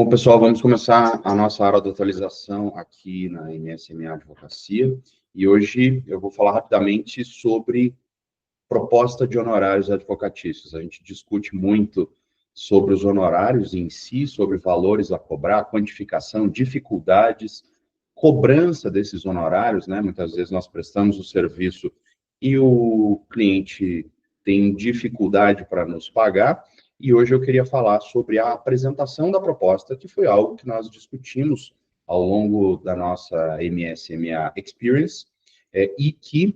Bom, pessoal, vamos começar a nossa aula de atualização aqui na MSMA Advocacia. E hoje eu vou falar rapidamente sobre proposta de honorários advocatícios. A gente discute muito sobre os honorários em si, sobre valores a cobrar, quantificação, dificuldades, cobrança desses honorários, né? Muitas vezes nós prestamos o serviço e o cliente tem dificuldade para nos pagar. E hoje eu queria falar sobre a apresentação da proposta, que foi algo que nós discutimos ao longo da nossa MSMA Experience, e que,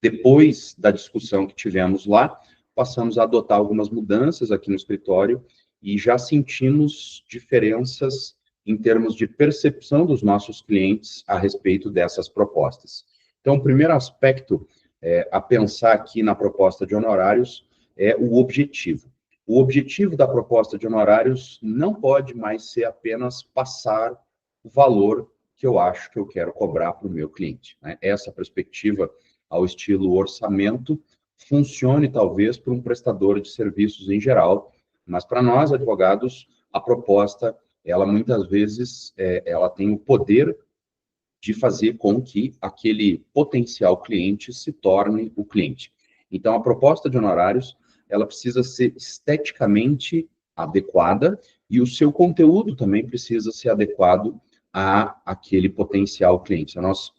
depois da discussão que tivemos lá, passamos a adotar algumas mudanças aqui no escritório e já sentimos diferenças em termos de percepção dos nossos clientes a respeito dessas propostas. Então, o primeiro aspecto a pensar aqui na proposta de honorários é o objetivo. O objetivo da proposta de honorários não pode mais ser apenas passar o valor que eu acho que eu quero cobrar para o meu cliente, né? Essa perspectiva, ao estilo orçamento, funcione talvez para um prestador de serviços em geral, mas para nós, advogados, a proposta, ela muitas vezes, ela tem o poder de fazer com que aquele potencial cliente se torne o cliente. Então, a proposta de honorários, ela precisa ser esteticamente adequada e o seu conteúdo também precisa ser adequado a aquele potencial cliente. Então, nós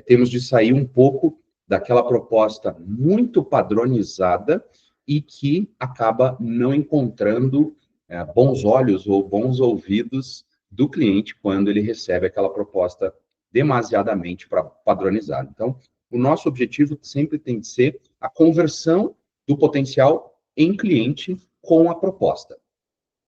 temos de sair um pouco daquela proposta muito padronizada e que acaba não encontrando bons olhos ou bons ouvidos do cliente quando ele recebe aquela proposta demasiadamente padronizada. Então, o nosso objetivo sempre tem de ser a conversão do potencial em cliente com a proposta.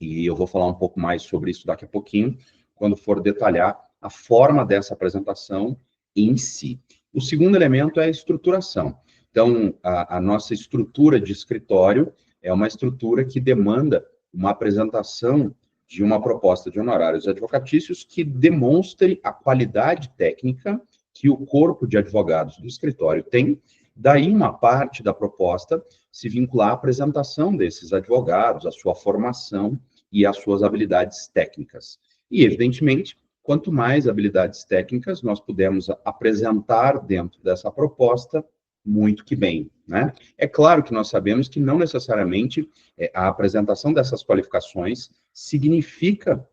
E eu vou falar um pouco mais sobre isso daqui a pouquinho, quando for detalhar a forma dessa apresentação em si. O segundo elemento é a estruturação. Então, a nossa estrutura de escritório é uma estrutura que demanda uma apresentação de uma proposta de honorários advocatícios que demonstre a qualidade técnica que o corpo de advogados do escritório tem. Daí, uma parte da proposta se vincular à apresentação desses advogados, à sua formação e às suas habilidades técnicas. E, evidentemente, quanto mais habilidades técnicas nós pudermos apresentar dentro dessa proposta, muito que bem, né? É claro que nós sabemos que não necessariamente a apresentação dessas qualificações significa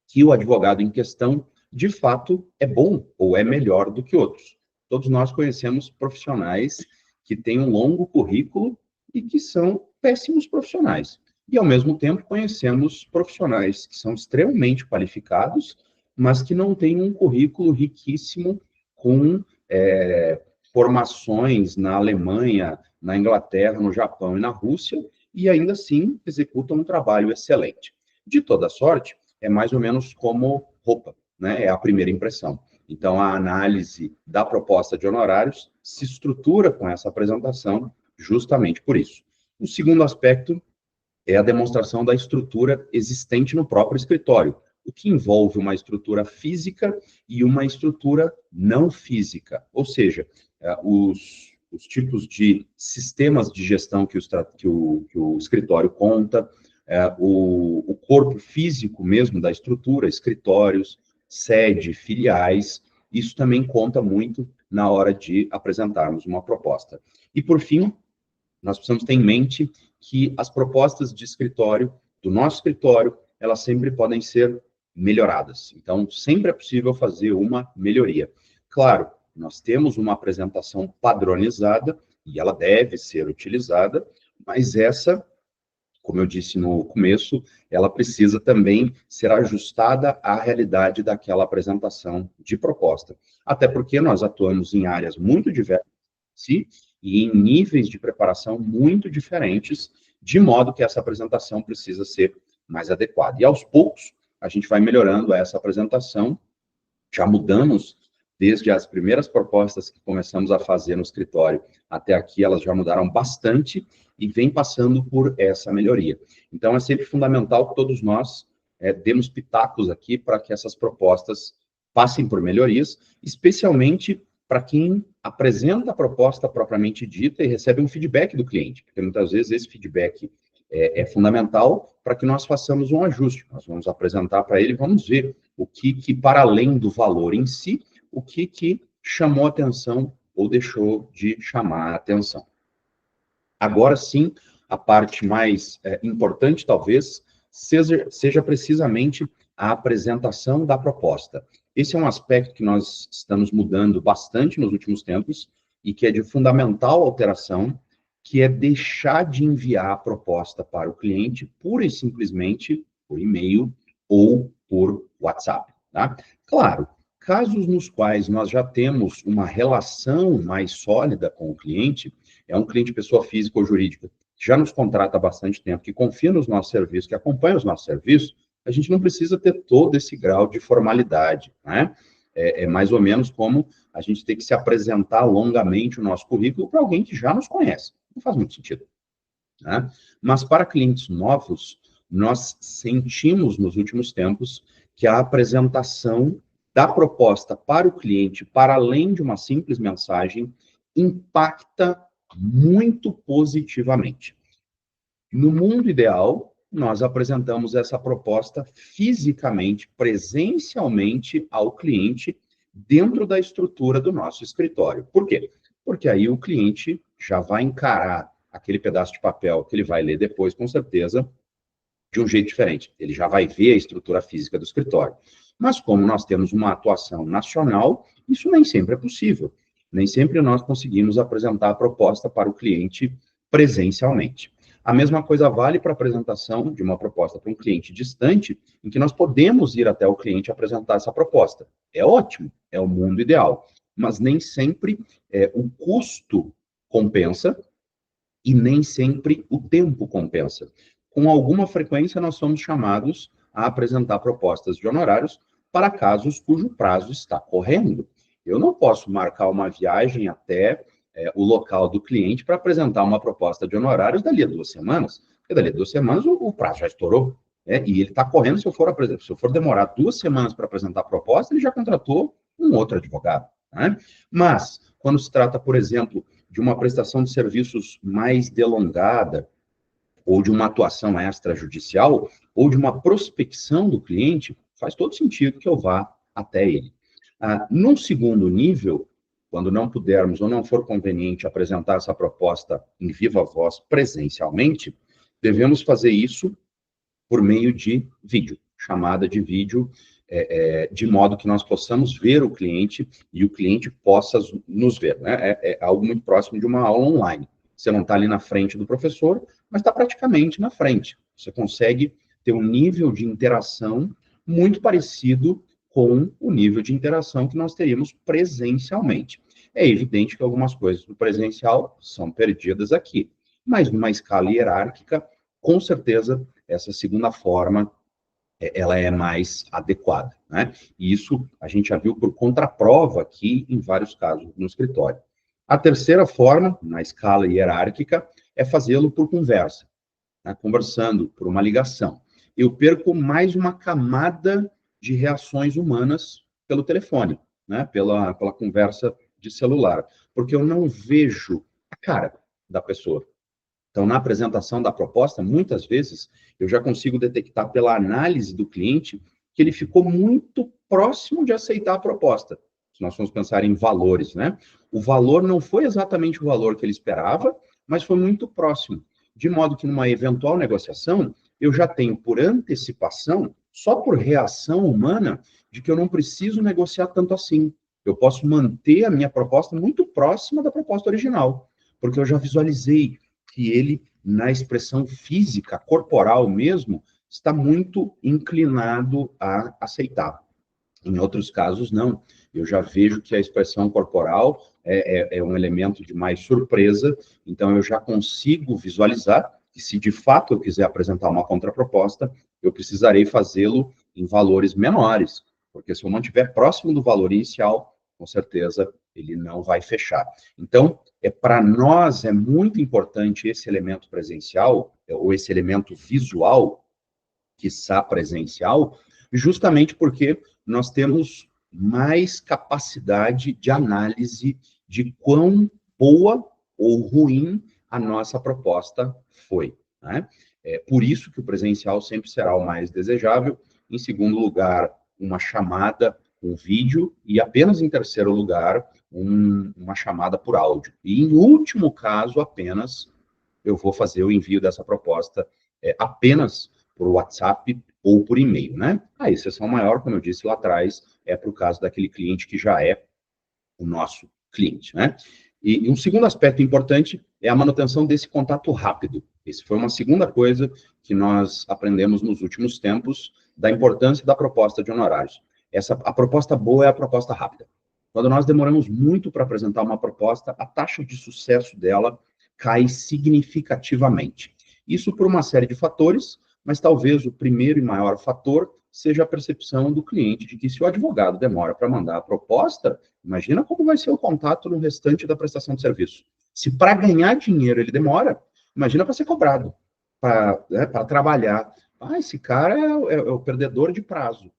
que o advogado em questão, de fato, é bom ou é melhor do que outros. Todos nós conhecemos profissionais que têm um longo currículo e que são péssimos profissionais. E, ao mesmo tempo, conhecemos profissionais que são extremamente qualificados, mas que não têm um currículo riquíssimo com formações na Alemanha, na Inglaterra, no Japão e na Rússia, e ainda assim executam um trabalho excelente. De toda sorte, é mais ou menos como roupa, né? É a primeira impressão. Então, a análise da proposta de honorários se estrutura com essa apresentação justamente por isso. O segundo aspecto é a demonstração da estrutura existente no próprio escritório, o que envolve uma estrutura física e uma estrutura não física, ou seja, os tipos de sistemas de gestão que o escritório conta, o corpo físico mesmo da estrutura, escritórios, sede, filiais, isso também conta muito na hora de apresentarmos uma proposta. E, por fim, nós precisamos ter em mente que as propostas de escritório, do nosso escritório, elas sempre podem ser melhoradas. Então, sempre é possível fazer uma melhoria. Claro, nós temos uma apresentação padronizada e ela deve ser utilizada, mas essa, como eu disse no começo, ela precisa também ser ajustada à realidade daquela apresentação de proposta. Até porque nós atuamos em áreas muito diversas, sim, e em níveis de preparação muito diferentes, de modo que essa apresentação precisa ser mais adequada. E, aos poucos, a gente vai melhorando essa apresentação, já mudamos desde as primeiras propostas que começamos a fazer no escritório até aqui, elas já mudaram bastante e vem passando por essa melhoria. Então, é sempre fundamental que todos nós demos pitacos aqui para que essas propostas passem por melhorias, especialmente para quem apresenta a proposta propriamente dita e recebe um feedback do cliente, porque muitas vezes esse feedback é fundamental para que nós façamos um ajuste. Nós vamos apresentar para ele, vamos ver o que para além do valor em si, o que chamou atenção ou deixou de chamar a atenção. Agora sim, a parte mais importante, talvez, seja precisamente a apresentação da proposta. Esse é um aspecto que nós estamos mudando bastante nos últimos tempos e que é de fundamental alteração, que é deixar de enviar a proposta para o cliente pura e simplesmente por e-mail ou por WhatsApp, tá? Claro, casos nos quais nós já temos uma relação mais sólida com o cliente, é um cliente pessoa física ou jurídica, que já nos contrata há bastante tempo, que confia nos nossos serviços, que acompanha os nossos serviços, a gente não precisa ter todo esse grau de formalidade, né? É mais ou menos como a gente ter que se apresentar longamente o nosso currículo para alguém que já nos conhece. Não faz muito sentido, né? Mas para clientes novos, nós sentimos nos últimos tempos que a apresentação da proposta para o cliente, para além de uma simples mensagem, impacta muito positivamente. No mundo ideal, nós apresentamos essa proposta fisicamente, presencialmente ao cliente, dentro da estrutura do nosso escritório. Por quê? Porque aí o cliente já vai encarar aquele pedaço de papel que ele vai ler depois, com certeza, de um jeito diferente. Ele já vai ver a estrutura física do escritório. Mas como nós temos uma atuação nacional, isso nem sempre é possível. Nem sempre nós conseguimos apresentar a proposta para o cliente presencialmente. A mesma coisa vale para a apresentação de uma proposta para um cliente distante, em que nós podemos ir até o cliente apresentar essa proposta. É ótimo, é o mundo ideal, mas nem sempre o custo compensa e nem sempre o tempo compensa. Com alguma frequência, nós somos chamados a apresentar propostas de honorários para casos cujo prazo está correndo. Eu não posso marcar uma viagem até o local do cliente para apresentar uma proposta de honorários dali a 2 semanas, porque dali a 2 semanas o prazo já estourou, né? E ele está correndo, se eu for demorar 2 semanas para apresentar a proposta, ele já contratou um outro advogado, né? Mas, quando se trata, por exemplo, de uma prestação de serviços mais delongada, ou de uma atuação extrajudicial, ou de uma prospecção do cliente, faz todo sentido que eu vá até ele. Num segundo nível, quando não pudermos ou não for conveniente apresentar essa proposta em viva voz presencialmente, devemos fazer isso por meio de vídeo, chamada de vídeo, de modo que nós possamos ver o cliente e o cliente possa nos ver, né? É algo muito próximo de uma aula online. Você não está ali na frente do professor, mas está praticamente na frente. Você consegue ter um nível de interação muito parecido com o nível de interação que nós teríamos presencialmente. É evidente que algumas coisas do presencial são perdidas aqui, mas numa escala hierárquica, com certeza, essa segunda forma ela é mais adequada, né? E isso a gente já viu por contraprova aqui em vários casos no escritório. A terceira forma, na escala hierárquica, é fazê-lo por conversa, né? Conversando por uma ligação. Eu perco mais uma camada de reações humanas pelo telefone, né? Pela conversa de celular, porque eu não vejo a cara da pessoa. Então, na apresentação da proposta, muitas vezes, eu já consigo detectar pela análise do cliente que ele ficou muito próximo de aceitar a proposta. Se nós formos pensar em valores, né? O valor não foi exatamente o valor que ele esperava, mas foi muito próximo. De modo que, numa eventual negociação, eu já tenho por antecipação, só por reação humana, de que eu não preciso negociar tanto assim. Eu posso manter a minha proposta muito próxima da proposta original, porque eu já visualizei que ele, na expressão física, corporal mesmo, está muito inclinado a aceitar. Em outros casos, não. Eu já vejo que a expressão corporal é um elemento de mais surpresa, então eu já consigo visualizar que, se de fato eu quiser apresentar uma contraproposta, eu precisarei fazê-lo em valores menores, porque se eu mantiver próximo do valor inicial, com certeza ele não vai fechar. Então, para nós é muito importante esse elemento presencial, ou esse elemento visual, quiçá presencial, justamente porque nós temos mais capacidade de análise de quão boa ou ruim a nossa proposta foi, né? Por isso que o presencial sempre será o mais desejável. Em segundo lugar, uma chamada, um vídeo, e apenas em terceiro lugar, uma chamada por áudio. E em último caso, apenas eu vou fazer o envio dessa proposta apenas por WhatsApp ou por e-mail, né? A exceção maior, como eu disse lá atrás, é para o caso daquele cliente que já é o nosso cliente, né? E um segundo aspecto importante é a manutenção desse contato rápido. Essa foi uma segunda coisa que nós aprendemos nos últimos tempos, da importância da proposta de honorários. A proposta boa é a proposta rápida. Quando nós demoramos muito para apresentar uma proposta, a taxa de sucesso dela cai significativamente. Isso por uma série de fatores, mas talvez o primeiro e maior fator seja a percepção do cliente de que se o advogado demora para mandar a proposta, imagina como vai ser o contato no restante da prestação de serviço. Se para ganhar dinheiro ele demora, imagina para ser cobrado, para trabalhar. Esse cara é o perdedor de prazo.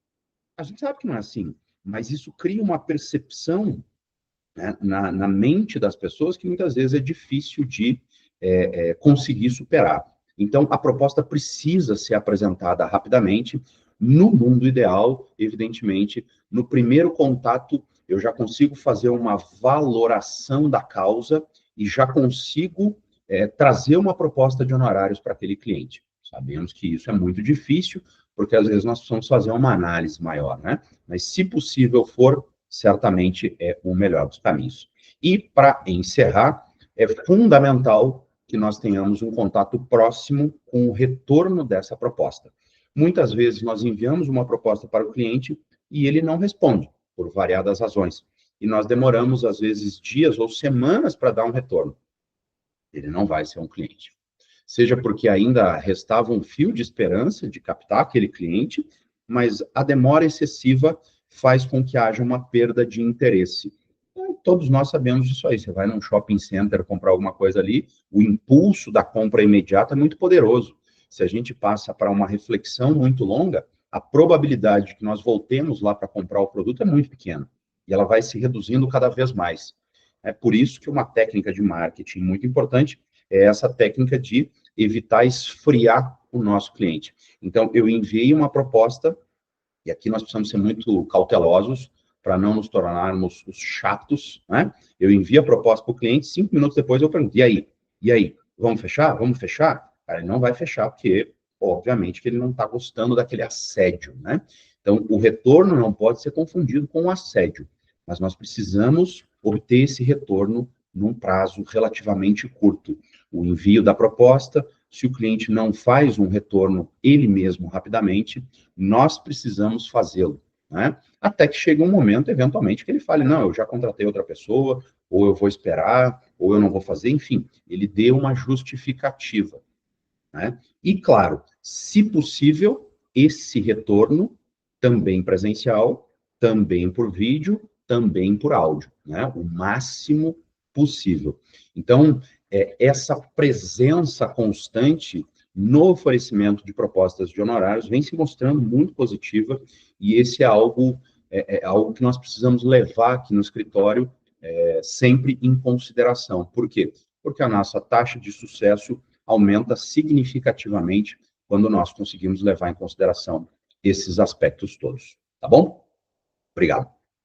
A gente sabe que não é assim, mas isso cria uma percepção, né, na mente das pessoas que muitas vezes é difícil de conseguir superar. Então, a proposta precisa ser apresentada rapidamente. No mundo ideal, evidentemente, no primeiro contato, eu já consigo fazer uma valoração da causa e já consigo trazer uma proposta de honorários para aquele cliente. Sabemos que isso é muito difícil, porque às vezes nós precisamos fazer uma análise maior, né? Mas, se possível for, certamente é o melhor dos caminhos. E, para encerrar, é fundamental que nós tenhamos um contato próximo com o retorno dessa proposta. Muitas vezes nós enviamos uma proposta para o cliente e ele não responde, por variadas razões. E nós demoramos, às vezes, dias ou semanas para dar um retorno. Ele não vai ser um cliente. Seja porque ainda restava um fio de esperança de captar aquele cliente, mas a demora excessiva faz com que haja uma perda de interesse. Todos nós sabemos disso aí. Você vai num shopping center comprar alguma coisa ali, o impulso da compra imediata é muito poderoso. Se a gente passa para uma reflexão muito longa, a probabilidade de que nós voltemos lá para comprar o produto é muito pequena. E ela vai se reduzindo cada vez mais. É por isso que uma técnica de marketing muito importante é essa técnica de evitar esfriar o nosso cliente. Então, eu enviei uma proposta, e aqui nós precisamos ser muito cautelosos para não nos tornarmos os chatos, né? Eu envio a proposta para o cliente, 5 minutos depois eu pergunto, e aí? E aí? Vamos fechar? Vamos fechar? Cara, ele não vai fechar, porque, obviamente, que ele não está gostando daquele assédio, né? Então, o retorno não pode ser confundido com o assédio, mas nós precisamos obter esse retorno num prazo relativamente curto. O envio da proposta, se o cliente não faz um retorno ele mesmo rapidamente, nós precisamos fazê-lo, né? Até que chega um momento, eventualmente, que ele fale, não, eu já contratei outra pessoa, ou eu vou esperar, ou eu não vou fazer, enfim, ele dê uma justificativa, né? E, claro, se possível, esse retorno também presencial, também por vídeo, também por áudio, né? O máximo possível. Então, essa presença constante no oferecimento de propostas de honorários vem se mostrando muito positiva, e esse é algo que nós precisamos levar aqui no escritório sempre em consideração. Por quê? Porque a nossa taxa de sucesso aumenta significativamente quando nós conseguimos levar em consideração esses aspectos todos. Tá bom? Obrigado.